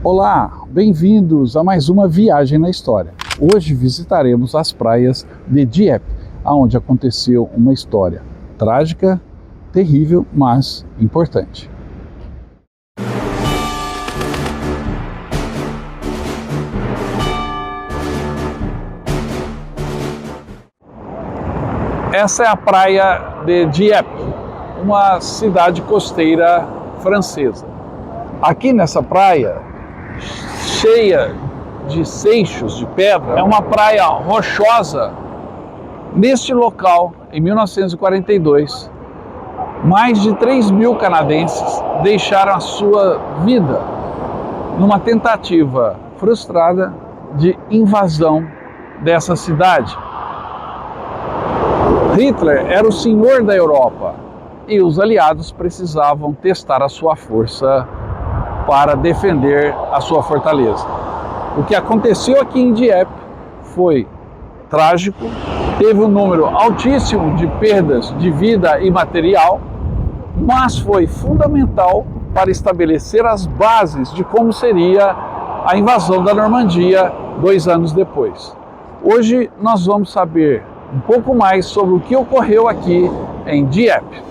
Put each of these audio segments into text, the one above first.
Olá, bem-vindos a mais uma viagem na história. Hoje visitaremos as praias de Dieppe, onde aconteceu uma história trágica, terrível, mas importante. Essa é a praia de Dieppe, uma cidade costeira francesa. Aqui nessa praia, cheia de seixos de pedra, é uma praia rochosa. Neste local, em 1942, mais de 3.000 canadenses deixaram a sua vida numa tentativa frustrada de invasão dessa cidade. Hitler era o senhor da Europa e os aliados precisavam testar a sua força para defender a sua fortaleza. O que aconteceu aqui em Dieppe foi trágico, teve um número altíssimo de perdas de vida e material, mas foi fundamental para estabelecer as bases de como seria a invasão da Normandia 2 anos depois. Hoje nós vamos saber um pouco mais sobre o que ocorreu aqui em Dieppe.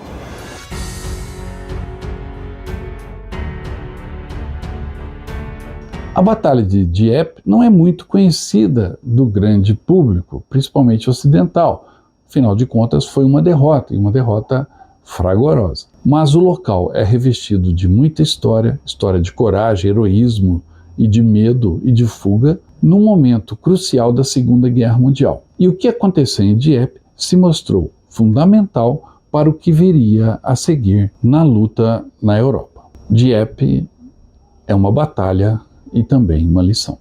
A Batalha de Dieppe não é muito conhecida do grande público, principalmente ocidental. Afinal de contas, foi uma derrota, e uma derrota fragorosa. Mas o local é revestido de muita história de coragem, heroísmo e de medo e de fuga, num momento crucial da Segunda Guerra Mundial. E o que aconteceu em Dieppe se mostrou fundamental para o que viria a seguir na luta na Europa. Dieppe é uma batalha e também uma lição.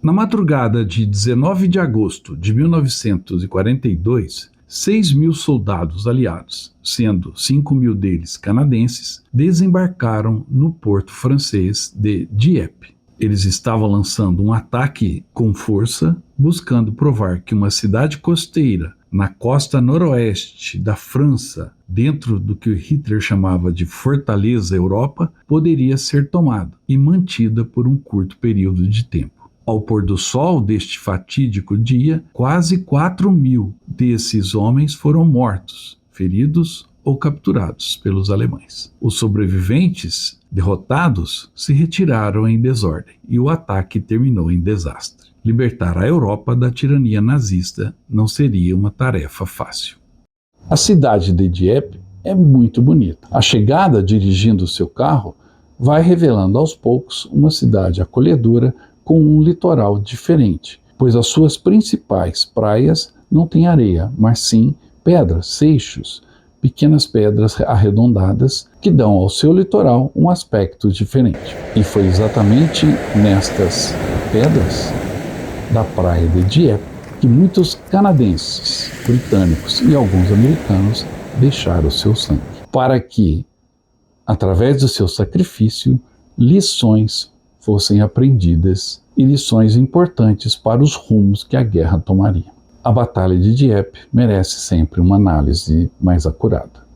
Na madrugada de 19 de agosto de 1942, 6.000 soldados aliados, sendo 5.000 deles canadenses, desembarcaram no porto francês de Dieppe. Eles estavam lançando um ataque com força, buscando provar que uma cidade costeira na costa noroeste da França, dentro do que Hitler chamava de Fortaleza Europa, poderia ser tomada e mantida por um curto período de tempo. Ao pôr do sol deste fatídico dia, quase 4.000 desses homens foram mortos, feridos ou capturados pelos alemães. Os sobreviventes, derrotados, se retiraram em desordem e o ataque terminou em desastre. Libertar a Europa da tirania nazista não seria uma tarefa fácil. A cidade de Dieppe é muito bonita. A chegada dirigindo o seu carro vai revelando aos poucos uma cidade acolhedora com um litoral diferente, pois as suas principais praias não têm areia, mas sim pedras, seixos, pequenas pedras arredondadas que dão ao seu litoral um aspecto diferente. E foi exatamente nestas pedras da praia de Dieppe que muitos canadenses, britânicos e alguns americanos deixaram o seu sangue, para que, através do seu sacrifício, lições fossem aprendidas e lições importantes para os rumos que a guerra tomaria. A Batalha de Dieppe merece sempre uma análise mais acurada.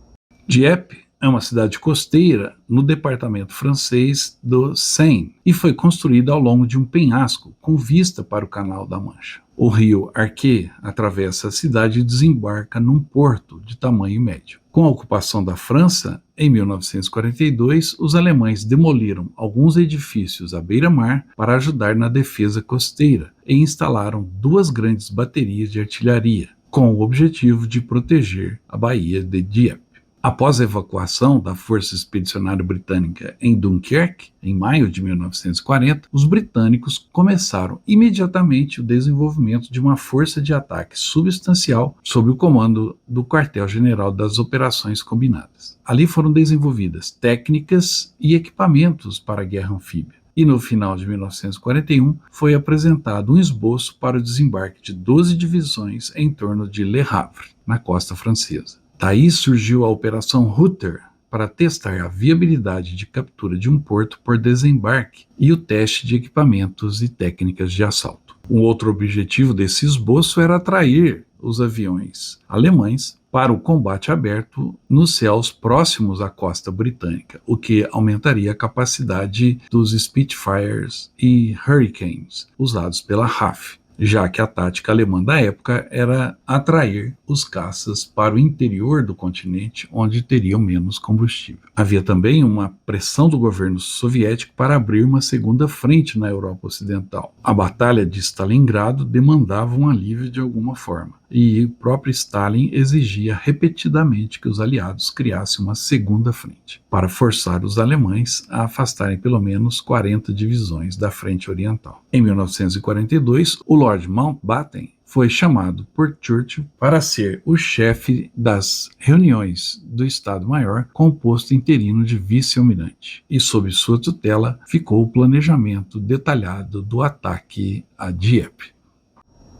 Dieppe é uma cidade costeira no departamento francês do Seine e foi construída ao longo de um penhasco com vista para o Canal da Mancha. O rio Arque atravessa a cidade e desembarca num porto de tamanho médio. Com a ocupação da França, em 1942, os alemães demoliram alguns edifícios à beira-mar para ajudar na defesa costeira e instalaram 2 grandes baterias de artilharia, com o objetivo de proteger a Baía de Dieppe. Após a evacuação da Força Expedicionária Britânica em Dunkerque, em maio de 1940, os britânicos começaram imediatamente o desenvolvimento de uma força de ataque substancial sob o comando do Quartel-General das Operações Combinadas. Ali foram desenvolvidas técnicas e equipamentos para a guerra anfíbia. E no final de 1941 foi apresentado um esboço para o desembarque de 12 divisões em torno de Le Havre, na costa francesa. Daí surgiu a Operação Rutter para testar a viabilidade de captura de um porto por desembarque e o teste de equipamentos e técnicas de assalto. Um outro objetivo desse esboço era atrair os aviões alemães para o combate aberto nos céus próximos à costa britânica, o que aumentaria a capacidade dos Spitfires e Hurricanes usados pela RAF, já que a tática alemã da época era atrair os caças para o interior do continente, onde teriam menos combustível. Havia também uma pressão do governo soviético para abrir uma segunda frente na Europa Ocidental. A Batalha de Stalingrado demandava um alívio de alguma forma, e o próprio Stalin exigia repetidamente que os aliados criassem uma segunda frente, para forçar os alemães a afastarem pelo menos 40 divisões da frente oriental. Em 1942, o Lord Mountbatten foi chamado por Churchill para ser o chefe das reuniões do Estado-Maior com o posto interino de vice-almirante, e sob sua tutela ficou o planejamento detalhado do ataque a Dieppe.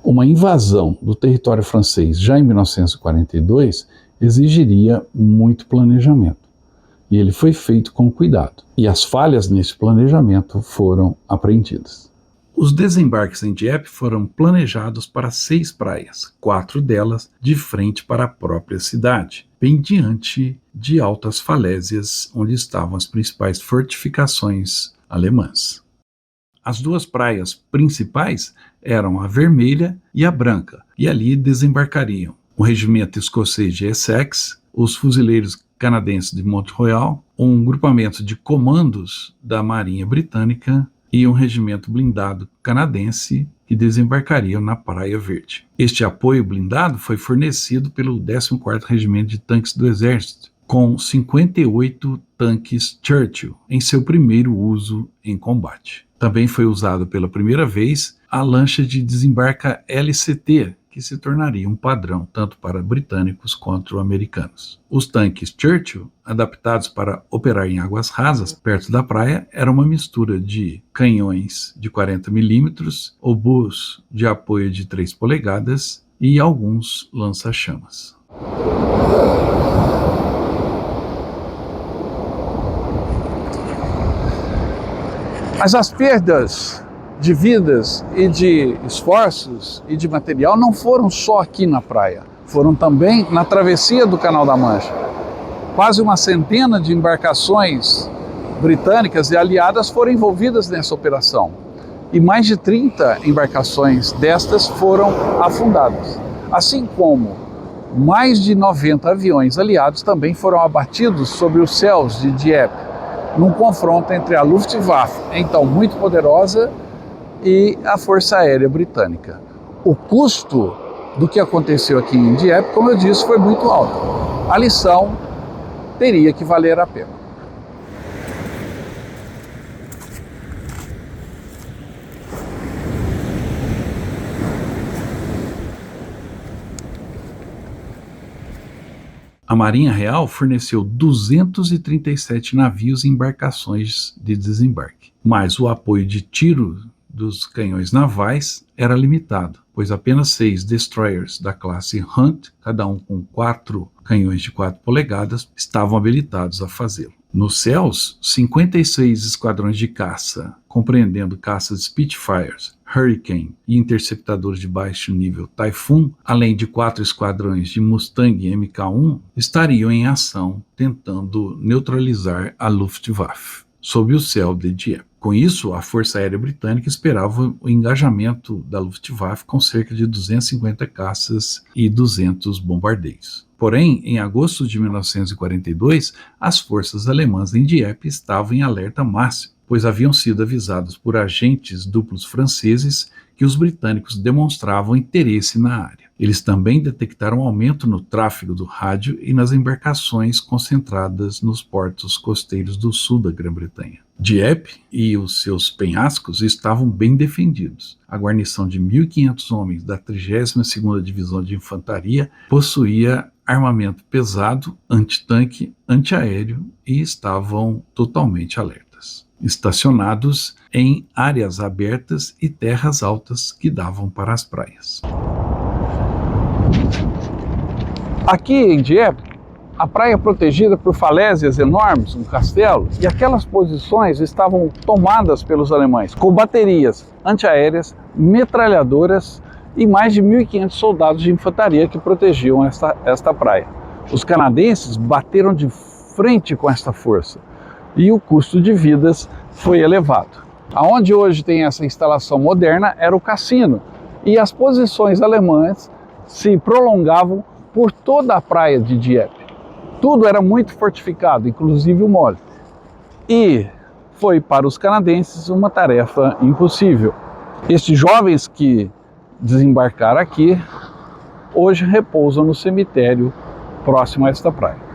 Uma invasão do território francês já em 1942 exigiria muito planejamento, e ele foi feito com cuidado, e as falhas nesse planejamento foram apreendidas. Os desembarques em Dieppe foram planejados para 6 praias, 4 delas de frente para a própria cidade, bem diante de altas falésias onde estavam as principais fortificações alemãs. As 2 praias principais eram a Vermelha e a Branca, e ali desembarcariam o regimento escocês de Essex, os fuzileiros canadenses de Mont-Royal, um grupamento de comandos da Marinha Britânica e um regimento blindado canadense que desembarcariam na Praia Verde. Este apoio blindado foi fornecido pelo 14º Regimento de Tanques do Exército, com 58 tanques Churchill em seu primeiro uso em combate. Também foi usado pela primeira vez a lancha de desembarque LCT, que se tornaria um padrão tanto para britânicos quanto americanos. Os tanques Churchill, adaptados para operar em águas rasas perto da praia, eram uma mistura de canhões de 40 mm, obus de apoio de 3 polegadas e alguns lança-chamas. Mas as perdas de vidas e de esforços e de material não foram só aqui na praia, foram também na travessia do Canal da Mancha. Quase uma centena de embarcações britânicas e aliadas foram envolvidas nessa operação, e mais de 30 embarcações destas foram afundadas, assim como mais de 90 aviões aliados também foram abatidos sobre os céus de Dieppe, num confronto entre a Luftwaffe, então muito poderosa, e a Força Aérea Britânica. O custo do que aconteceu aqui em Dieppe, como eu disse, foi muito alto. A lição teria que valer a pena. A Marinha Real forneceu 237 navios e embarcações de desembarque, mas o apoio de tiro dos canhões navais era limitado, pois apenas 6 destroyers da classe Hunt, cada um com 4 canhões de 4 polegadas, estavam habilitados a fazê-lo. Nos céus, 56 esquadrões de caça, compreendendo caças Spitfires, Hurricane e interceptadores de baixo nível Typhoon, além de 4 esquadrões de Mustang Mk1, estariam em ação tentando neutralizar a Luftwaffe sob o céu de Dieppe. Com isso, a Força Aérea Britânica esperava o engajamento da Luftwaffe com cerca de 250 caças e 200 bombardeios. Porém, em agosto de 1942, as forças alemãs em Dieppe estavam em alerta máximo, pois haviam sido avisados por agentes duplos franceses que os britânicos demonstravam interesse na área. Eles também detectaram um aumento no tráfego do rádio e nas embarcações concentradas nos portos costeiros do sul da Grã-Bretanha. Dieppe e os seus penhascos estavam bem defendidos. A guarnição de 1.500 homens da 32ª Divisão de Infantaria possuía armamento pesado, antitanque, antiaéreo e estavam totalmente alertas, estacionados em áreas abertas e terras altas que davam para as praias. Aqui em Dieppe, a praia é protegida por falésias enormes, um castelo, e aquelas posições estavam tomadas pelos alemães, com baterias antiaéreas, metralhadoras e mais de 1.500 soldados de infantaria que protegiam esta praia. Os canadenses bateram de frente com esta força e o custo de vidas foi elevado. Aonde hoje tem essa instalação moderna era o cassino, e as posições alemãs se prolongavam por toda a praia de Dieppe. Tudo era muito fortificado, inclusive o mole. E foi para os canadenses uma tarefa impossível. Estes jovens que desembarcaram aqui, hoje repousam no cemitério próximo a esta praia.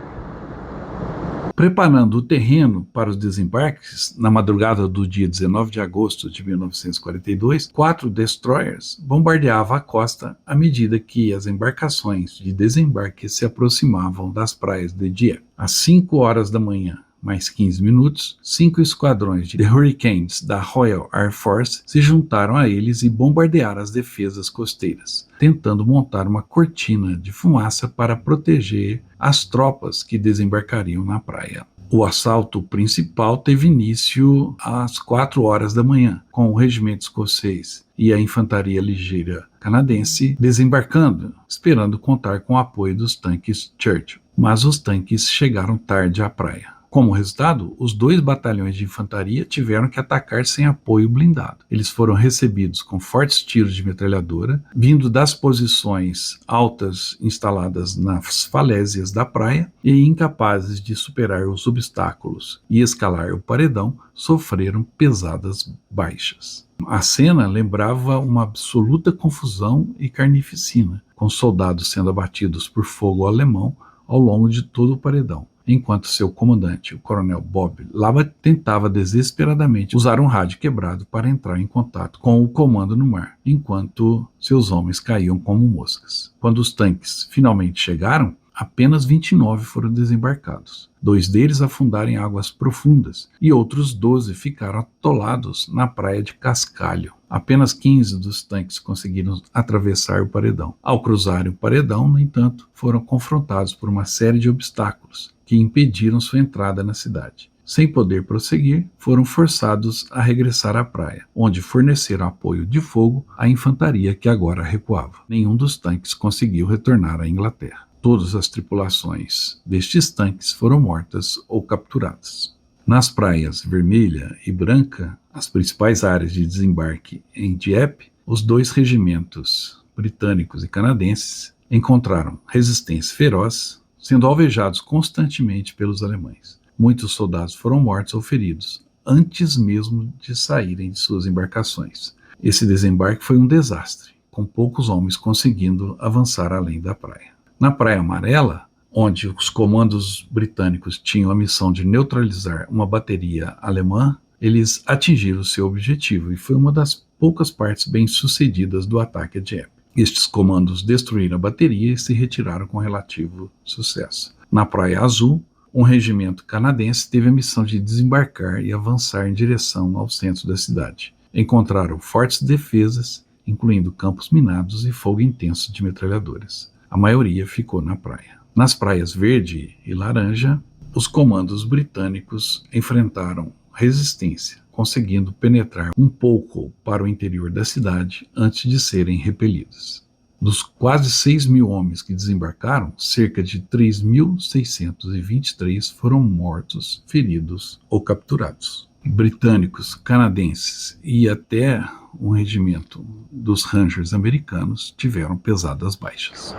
Preparando o terreno para os desembarques, na madrugada do dia 19 de agosto de 1942, 4 destroyers bombardeavam a costa à medida que as embarcações de desembarque se aproximavam das praias de Dieppe. Às 5 horas da manhã, mais 15 minutos, 5 esquadrões de Hurricanes da Royal Air Force se juntaram a eles e bombardearam as defesas costeiras, tentando montar uma cortina de fumaça para proteger as tropas que desembarcariam na praia. O assalto principal teve início às 4 horas da manhã, com o regimento escocês e a infantaria ligeira canadense desembarcando, esperando contar com o apoio dos tanques Churchill. Mas os tanques chegaram tarde à praia. Como resultado, os 2 batalhões de infantaria tiveram que atacar sem apoio blindado. Eles foram recebidos com fortes tiros de metralhadora, vindo das posições altas instaladas nas falésias da praia, e incapazes de superar os obstáculos e escalar o paredão, sofreram pesadas baixas. A cena lembrava uma absoluta confusão e carnificina, com soldados sendo abatidos por fogo alemão ao longo de todo o paredão, enquanto seu comandante, o coronel Bob Labat, tentava desesperadamente usar um rádio quebrado para entrar em contato com o comando no mar, enquanto seus homens caíam como moscas. Quando os tanques finalmente chegaram, apenas 29 foram desembarcados. 2 deles afundaram em águas profundas e outros 12 ficaram atolados na praia de Cascalho. Apenas 15 dos tanques conseguiram atravessar o paredão. Ao cruzarem o paredão, no entanto, foram confrontados por uma série de obstáculos que impediram sua entrada na cidade. Sem poder prosseguir, foram forçados a regressar à praia, onde forneceram apoio de fogo à infantaria que agora recuava. Nenhum dos tanques conseguiu retornar à Inglaterra. Todas as tripulações destes tanques foram mortas ou capturadas. Nas praias Vermelha e Branca, as principais áreas de desembarque em Dieppe, os 2 regimentos britânicos e canadenses encontraram resistência feroz, sendo alvejados constantemente pelos alemães. Muitos soldados foram mortos ou feridos, antes mesmo de saírem de suas embarcações. Esse desembarque foi um desastre, com poucos homens conseguindo avançar além da praia. Na Praia Amarela, onde os comandos britânicos tinham a missão de neutralizar uma bateria alemã, eles atingiram seu objetivo e foi uma das poucas partes bem-sucedidas do ataque a Dieppe. Estes comandos destruíram a bateria e se retiraram com relativo sucesso. Na Praia Azul, um regimento canadense teve a missão de desembarcar e avançar em direção ao centro da cidade. Encontraram fortes defesas, incluindo campos minados e fogo intenso de metralhadoras. A maioria ficou na praia. Nas praias Verde e Laranja, os comandos britânicos enfrentaram resistência, conseguindo penetrar um pouco para o interior da cidade antes de serem repelidos. Dos quase 6.000 homens que desembarcaram, cerca de 3.623 foram mortos, feridos ou capturados. Britânicos, canadenses e até um regimento dos Rangers americanos tiveram pesadas baixas.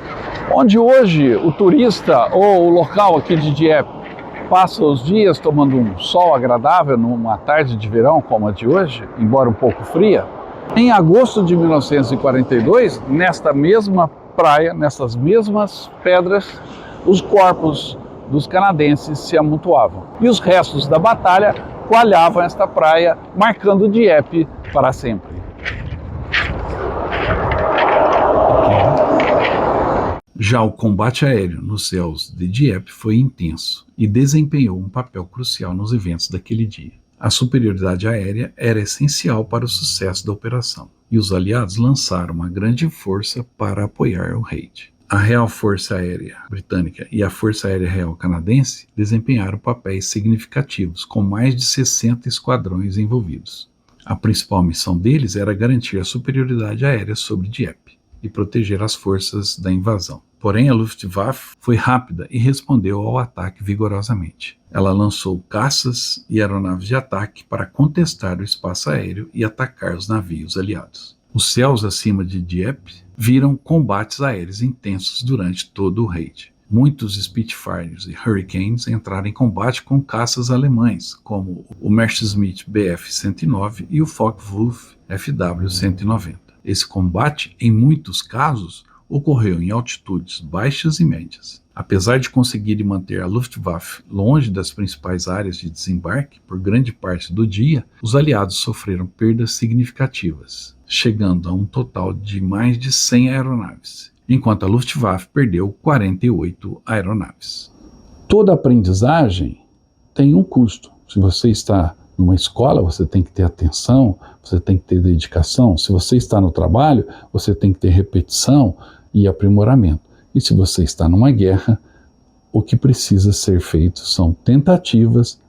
Onde hoje o turista ou o local aqui de Dieppe passa os dias tomando um sol agradável numa tarde de verão como a de hoje, embora um pouco fria, em agosto de 1942, nesta mesma praia, nessas mesmas pedras, os corpos dos canadenses se amontoavam e os restos da batalha coalhavam esta praia, marcando Dieppe para sempre. Já o combate aéreo nos céus de Dieppe foi intenso e desempenhou um papel crucial nos eventos daquele dia. A superioridade aérea era essencial para o sucesso da operação, e os aliados lançaram uma grande força para apoiar o raid. A Real Força Aérea Britânica e a Força Aérea Real Canadense desempenharam papéis significativos, com mais de 60 esquadrões envolvidos. A principal missão deles era garantir a superioridade aérea sobre Dieppe. e proteger as forças da invasão. Porém, a Luftwaffe foi rápida e respondeu ao ataque vigorosamente. Ela lançou caças e aeronaves de ataque para contestar o espaço aéreo e atacar os navios aliados. Os céus acima de Dieppe viram combates aéreos intensos durante todo o raid. Muitos Spitfires e Hurricanes entraram em combate com caças alemães, como o Messerschmitt Bf-109 e o Focke-Wulf FW-190. Esse combate, em muitos casos, ocorreu em altitudes baixas e médias. Apesar de conseguirem manter a Luftwaffe longe das principais áreas de desembarque por grande parte do dia, os aliados sofreram perdas significativas, chegando a um total de mais de 100 aeronaves, enquanto a Luftwaffe perdeu 48 aeronaves. Toda aprendizagem tem um custo. Se você está numa escola, você tem que ter atenção, você tem que ter dedicação. Se você está no trabalho, você tem que ter repetição e aprimoramento. E se você está numa guerra, o que precisa ser feito são tentativas,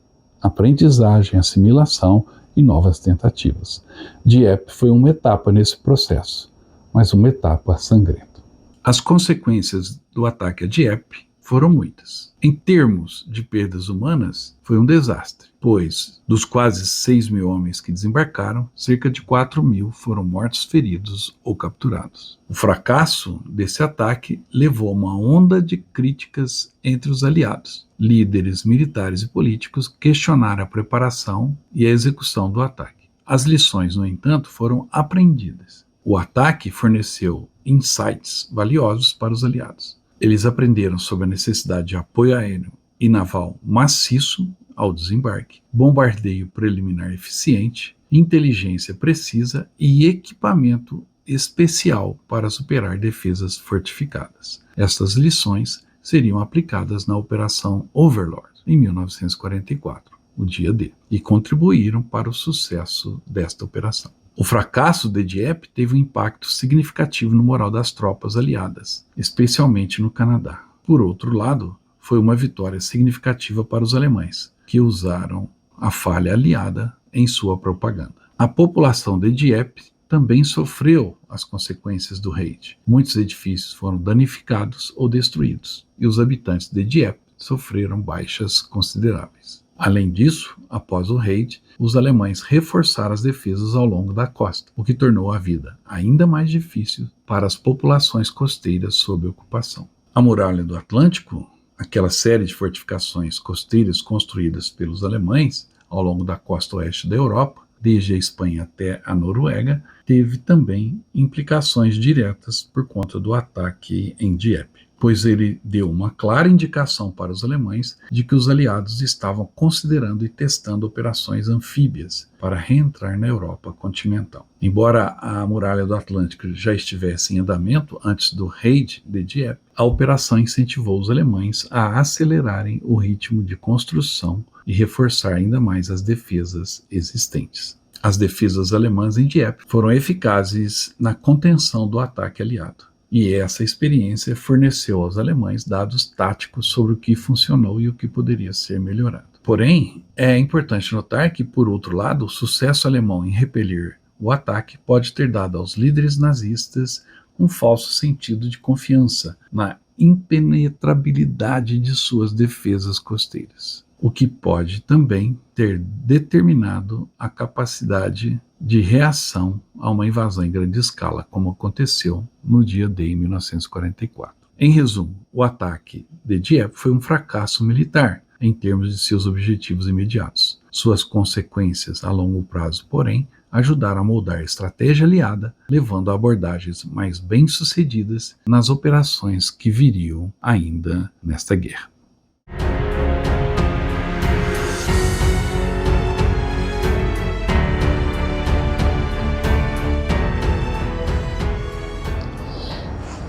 aprendizagem, assimilação e novas tentativas. Dieppe foi uma etapa nesse processo, mas uma etapa sangrenta. As consequências do ataque a Dieppe foram muitas. Em termos de perdas humanas, foi um desastre, pois dos quase 6.000 homens que desembarcaram, cerca de 4.000 foram mortos, feridos ou capturados. O fracasso desse ataque levou a uma onda de críticas entre os aliados. Líderes militares e políticos questionaram a preparação e a execução do ataque. As lições, no entanto, foram aprendidas. O ataque forneceu insights valiosos para os aliados. Eles aprenderam sobre a necessidade de apoio aéreo e naval maciço ao desembarque, bombardeio preliminar eficiente, inteligência precisa e equipamento especial para superar defesas fortificadas. Estas lições seriam aplicadas na Operação Overlord, em 1944, o dia D, e contribuíram para o sucesso desta operação. O fracasso de Dieppe teve um impacto significativo no moral das tropas aliadas, especialmente no Canadá. Por outro lado, foi uma vitória significativa para os alemães, que usaram a falha aliada em sua propaganda. A população de Dieppe também sofreu as consequências do raid. Muitos edifícios foram danificados ou destruídos, e os habitantes de Dieppe sofreram baixas consideráveis. Além disso, após o raid, os alemães reforçaram as defesas ao longo da costa, o que tornou a vida ainda mais difícil para as populações costeiras sob ocupação. A Muralha do Atlântico, aquela série de fortificações costeiras construídas pelos alemães ao longo da costa oeste da Europa, desde a Espanha até a Noruega, teve também implicações diretas por conta do ataque em Dieppe, pois ele deu uma clara indicação para os alemães de que os aliados estavam considerando e testando operações anfíbias para reentrar na Europa continental. Embora a Muralha do Atlântico já estivesse em andamento antes do raid de Dieppe, a operação incentivou os alemães a acelerarem o ritmo de construção e reforçar ainda mais as defesas existentes. As defesas alemãs em Dieppe foram eficazes na contenção do ataque aliado. E essa experiência forneceu aos alemães dados táticos sobre o que funcionou e o que poderia ser melhorado. Porém, é importante notar que, por outro lado, o sucesso alemão em repelir o ataque pode ter dado aos líderes nazistas um falso sentido de confiança na impenetrabilidade de suas defesas costeiras, o que pode também ter determinado a capacidade de reação a uma invasão em grande escala, como aconteceu no dia D em 1944. Em resumo, o ataque de Dieppe foi um fracasso militar em termos de seus objetivos imediatos. Suas consequências a longo prazo, porém, ajudaram a moldar a estratégia aliada, levando a abordagens mais bem-sucedidas nas operações que viriam ainda nesta guerra.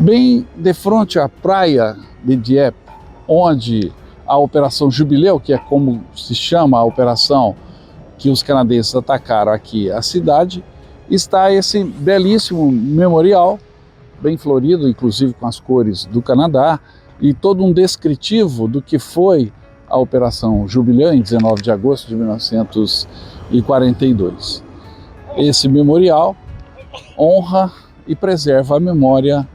Bem de frente à praia de Dieppe, onde a Operação Jubileu, que é como se chama a operação que os canadenses atacaram aqui a cidade, está esse belíssimo memorial, bem florido, inclusive com as cores do Canadá, e todo um descritivo do que foi a Operação Jubileu em 19 de agosto de 1942. Esse memorial honra e preserva a memória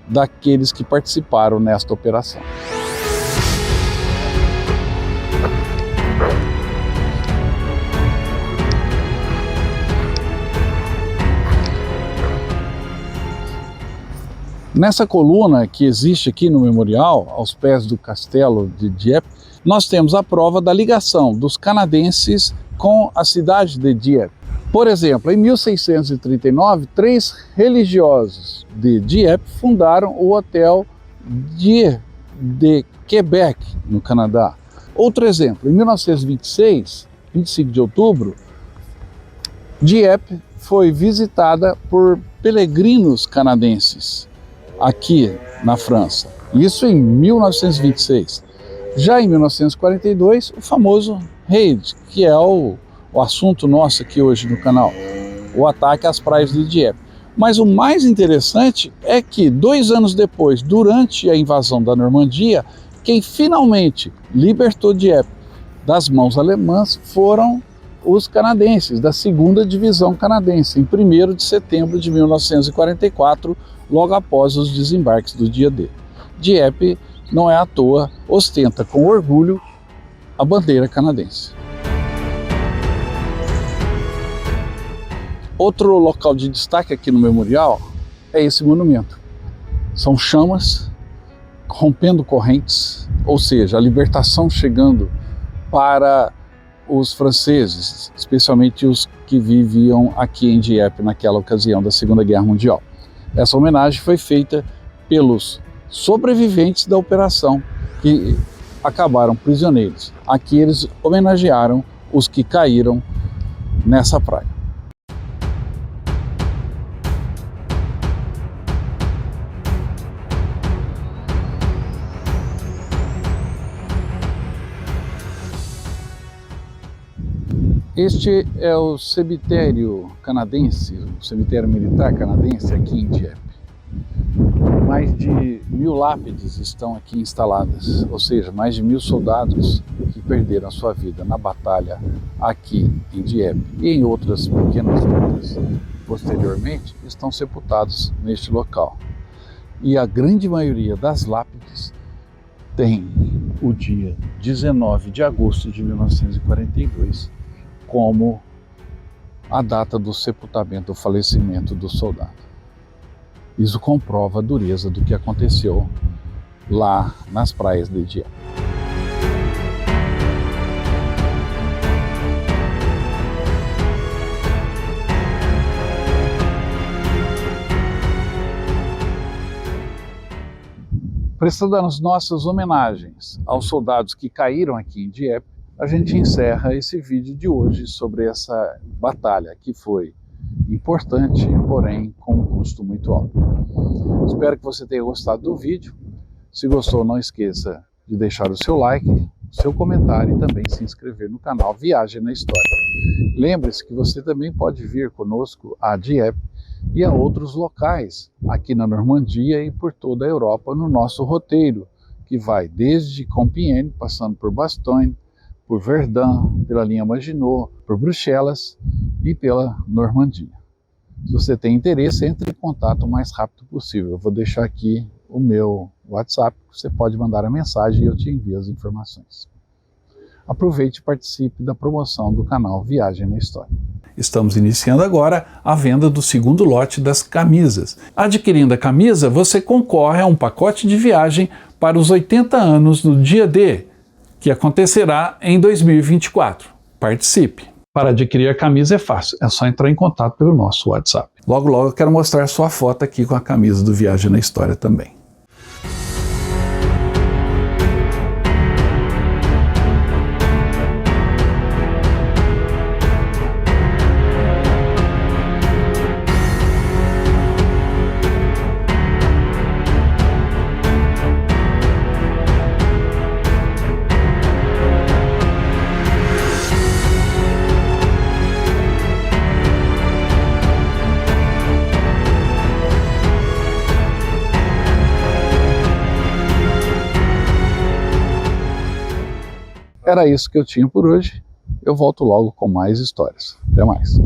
daqueles que participaram nesta operação. Nessa coluna que existe aqui no memorial, aos pés do castelo de Dieppe, nós temos a prova da ligação dos canadenses com a cidade de Dieppe. Por exemplo, em 1639, 3 religiosos de Dieppe fundaram o Hotel Dieu de Quebec, no Canadá. Outro exemplo, em 1926, 25 de outubro, Dieppe foi visitada por peregrinos canadenses aqui na França. Isso em 1926. Já em 1942, o famoso raid, que é o assunto nosso aqui hoje no canal, o ataque às praias de Dieppe. Mas o mais interessante é que 2 anos depois, durante a invasão da Normandia, quem finalmente libertou Dieppe das mãos alemãs foram os canadenses, da 2ª Divisão Canadense, em 1º de setembro de 1944, logo após os desembarques do dia D. Dieppe, não é à toa, ostenta com orgulho a bandeira canadense. Outro local de destaque aqui no memorial é esse monumento. São chamas rompendo correntes, ou seja, a libertação chegando para os franceses, especialmente os que viviam aqui em Dieppe naquela ocasião da Segunda Guerra Mundial. Essa homenagem foi feita pelos sobreviventes da operação que acabaram prisioneiros. Aqui eles homenagearam os que caíram nessa praia. Este é o cemitério canadense, o cemitério militar canadense aqui em Dieppe. Mais de 1000 lápides estão aqui instaladas, ou seja, mais de 1000 soldados que perderam a sua vida na batalha aqui em Dieppe e em outras pequenas lutas posteriormente estão sepultados neste local. E a grande maioria das lápides tem o dia 19 de agosto de 1942 como a data do sepultamento, do falecimento do soldado. Isso comprova a dureza do que aconteceu lá nas praias de Dieppe. Prestando as nossas homenagens aos soldados que caíram aqui em Dieppe, a gente encerra esse vídeo de hoje sobre essa batalha que foi importante, porém com um custo muito alto. Espero que você tenha gostado do vídeo. Se gostou, não esqueça de deixar o seu like, o seu comentário e também se inscrever no canal Viagem na História. Lembre-se que você também pode vir conosco a Dieppe e a outros locais aqui na Normandia e por toda a Europa no nosso roteiro, que vai desde Compiègne, passando por Bastogne, por Verdun, pela linha Maginot, por Bruxelas e pela Normandia. Se você tem interesse, entre em contato o mais rápido possível. Eu vou deixar aqui o meu WhatsApp, você pode mandar a mensagem e eu te envio as informações. Aproveite e participe da promoção do canal Viagem na História. Estamos iniciando agora a venda do segundo lote das camisas. Adquirindo a camisa, você concorre a um pacote de viagem para os 80 anos do dia D, que acontecerá em 2024. Participe! Para adquirir a camisa é fácil, é só entrar em contato pelo nosso WhatsApp. Logo, logo eu quero mostrar sua foto aqui com a camisa do Viagem na História também. Era isso que eu tinha por hoje. Eu volto logo com mais histórias. Até mais.